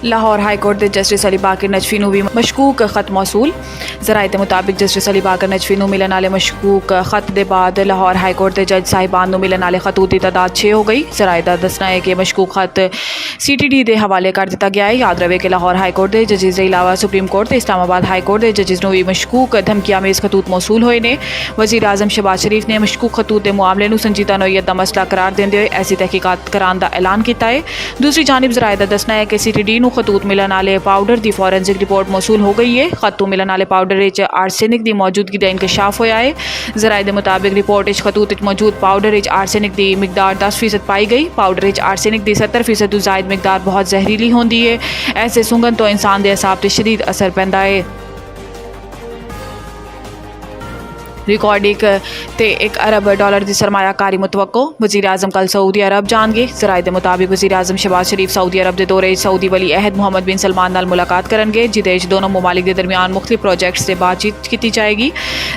Lahore high court के justice Ali बाकर नजफी नूं भी मशकूक खत मौसूल। ज़राए के मुताबिक जस्टिस अली बाकर नजफी नूं मिलन आले मशकूक खत के बाद लाहौर हाई कोर्ट के जज साहिबान नूं मिलन आले खतूत की तादाद 6 हो गई। ज़राए का दसना है कि मशकूक खत CTD के हवाले कर दिता गया है। याद रहे कि लाहौर हाई कोर्ट के जजिस के अलावा सुप्रीम कोर्ट ते इस्लामाबाद हाई कोर्ट के जजिस नूं भी मशकूक धमकियामेज़ खतूत मौसूल होए ने। वज़ीर आज़म शहबाज शरीफ ने मशकूक खतूत के मामले नूं संजीदा नोयत का मसला करार देंदे हुए ऐसी तहकीकात कराने का ऐलान किया है। दूसरी जानिब ज़राए का दसना है कि CTD नूं खतूत मिलन आले पाउडर की फॉरेंसिक रिपोर्ट मौसूल हो गई है। खतू मिलन आले पाउडर आर्सेनिक की मौजूदगी का इंकशाफ होया है। ज़राए के मुताबिक रिपोर्ट खतूत मौजूद पाउडर आर्सेनिक की मिकदार 10% पाई गई। पाउडर आर्सेनिक की 70% जायद मिकदार बहुत जहरीली होंदी है। ऐसे सुंघन तो इंसान के असाब पर शदीद असर पैंदा है। रिकॉर्ड $1 अरब की सरमायाकारी मुतवक्को। वज़ीर आज़म कल सऊदी अरब जाएंगे। ज़राए के मुताबिक वज़ीर आज़म शहबाज शरीफ सऊदी अरब के दौरे सऊदी वली अहद मुहम्मद बिन सलमान नाल मुलाकात करेंगे, जिदे दोनों ममालिक के दरमियान मुख्तलिफ प्रोजेक्ट्स से बातचीत की जाएगी।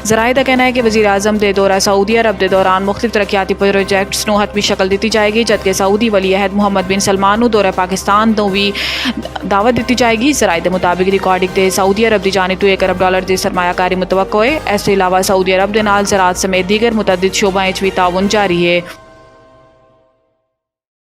ज़राए का कहना है कि वज़ीर आज़म के दौरा सऊदी अरब के दौरान मुख्तलिफ तरक्याती प्रोजेक्ट्स को हतमी शक्ल दी जाएगी, जबकि सऊदी वली अहद मुहम्मद बिन सलमान को दौरा पाकिस्तान को भी दावत दी जाएगी। ज़राए के मुताबिक रिकॉर्डिंग के सऊदी अरब की जानिब $1 अरब की सरमायाकारी मुतवक्को है। इसके अलावा सऊदी अरब के नाल ज़राअत समेत दीगर मुतअद्दिद शोबाएं भी ताउन जारी है।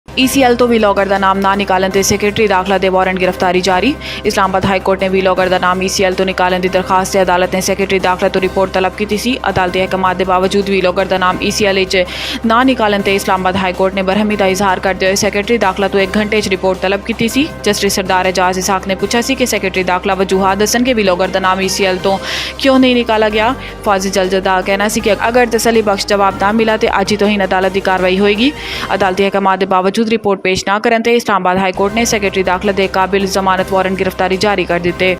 ECL तो वीलॉगर का नाम ना निकालन ते सेक्रेटरी दाखिला दे वारंट गिरफ्तारी जारी। इस्लामाबाद हाई कोर्ट ने वीलॉगर का नाम ECL तो निकालन की दरखास्त से अदालत ने सेक्रेटरी दाखिला तो रिपोर्ट तलब की थी। अदालती अहकामात के बावजूद वीलॉगर का नाम ECL ना निकालन ते इस्लामाबाद हाई कोर्ट ने बरहमी का इजहार करते हुए सेक्रेटरी दाखिला तो 1 घंटे रिपोर्ट तलब की थी। जस्टिस सरदार एजाज इसहाक ने पूछा सी कि सेक्रेटरी दाखिला वजूहात दसन के वीलॉगर का नाम ECL तो क्यों नहीं निकाला गया। फाजिल जलजदा कहना सी कि अगर तसली बख्श जवाब ना मिला तो आज ही तो अदालत की कार्रवाई होएगी। अदालती अहकामात के बावजूद रिपोर्ट पेश ना करन ते इस्लामाबाद हाई कोर्ट ने सेक्रेटरी दाखिला दे काबिल जमानत वारंट गिरफ्तारी जारी कर दिते।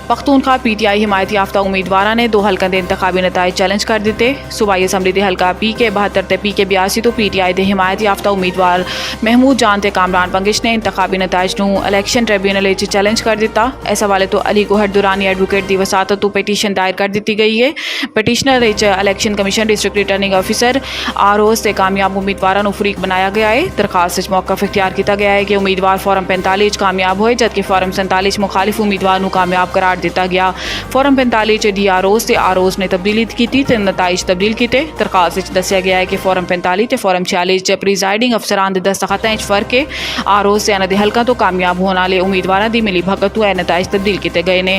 पख्तूनख्वा PTI हिमायत याफ्ता उम्मीदवार ने 2 हल्कों के इंतखाबी नताइज चैलेंज कर दिते। सूबाई असम्बली के हल्का PK 72 ते PK 82 तो PTI के हिमायत याफ्ता उम्मीदवार महमूद जान ते कामरान पंगिश ने इंतखाबी नताइज को इलेक्शन ट्रिब्यूनल चैलेंज कर दिता। इस हवाले तो अली गोहर दुरानी एडवोकेट की वसातत तो पटीशन दायर कर दी गई है। Petitioner election commission district returning officer ROs से कामयाब उम्मीदवारों को फरीक बनाया गया है। दरखास्त मौकफ इख्तियार किया गया है कि उम्मीदवार फॉर्म 45 कामयाब होए, जबकि फॉर्म 47 मुखालिफ उम्मीदवार को कामयाब करार दिता गया। फॉर्म 45 DROs से ROs ने तब्दीली की ते नताइज तब्दील किए। दरखास्त दस्या गया है कि फॉर्म 45 ते फॉर्म 46 प्रिजाइडिंग अफसरान के दस्तखत फर्क है। ROs से हल्का तो कामयाब होने वाले उम्मीदवारों की मिली भगत नताइज तब्दील किए गए ने।